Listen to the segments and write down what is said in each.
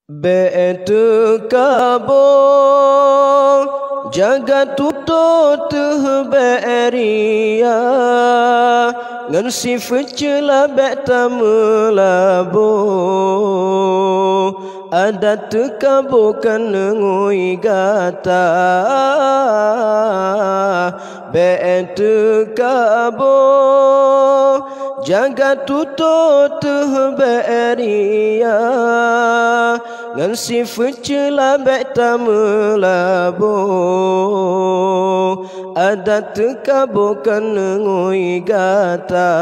Betu kabo jagat tutut beria ngan sifat cela beta melabo adat kabo kan ngui gata betu kabo jagat tutut beria ngan sifat cela beta melabo adat kabo kan ngui gata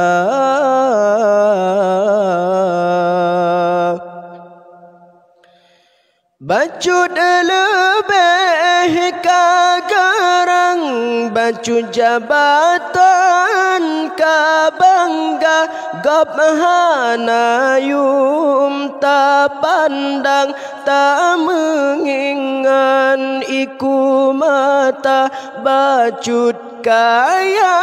bacut lebih kagarang bacut jabatan kabangga gabhana yum ta pandang ta mengingan iku mata bacut kaya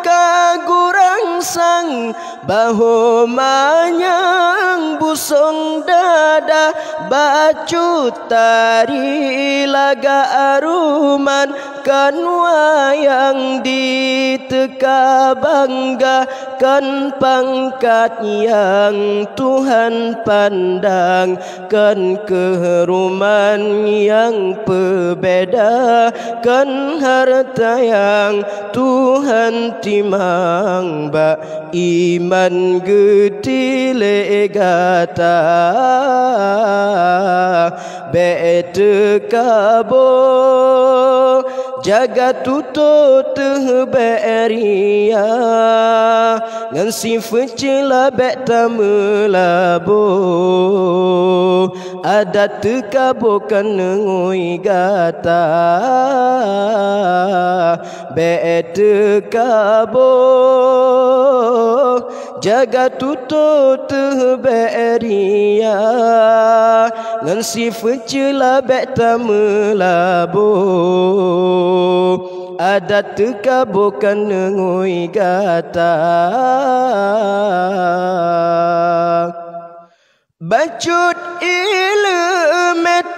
kagurang sang bahu manyang busung dada bacut tari laga aruman kan wayang diteka bangga kan pangkat yang Tuhan pandang kan keharuman yang berbeda kan harta yang Tuhan timang ba iman getile gata bete kabo jagat tutut beria ngan sifat cela beta melabo adat kabo kan ngui gata bete kabo jagat tutut beria ngan sifat cela beta melabo adat kabo kan ngui gata bacut ilmet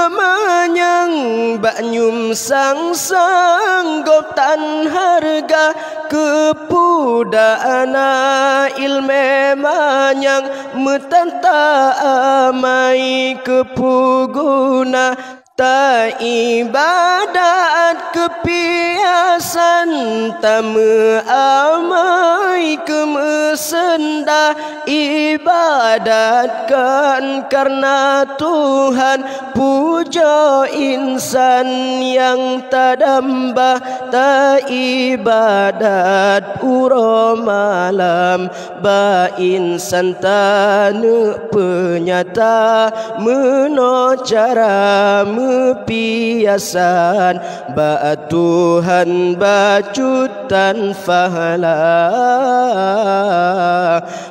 manyang banyum sang sanggop tan harga kepudana ilme manyang metanta amai kepuguna ta ibadat kepiasan tamu amai kemesenda ibadatkan karena Tuhan puja insan yang tadambah ta ibadat uro malam ba insan tanu penyata meno cara piasan ba Tuhan bacutan fahala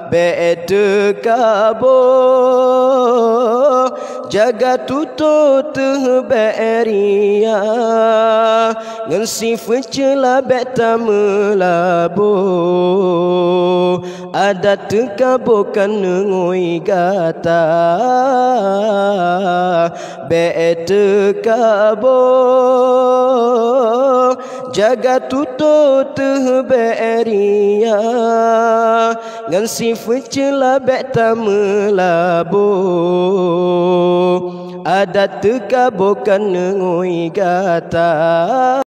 bete kabo jagat tutut beria ngan sifat cela beta melabo adat kabo kan ngui gata bete kabo jagat tutut beria ngan sifat cela beta melabo adat kabo kan ngui gata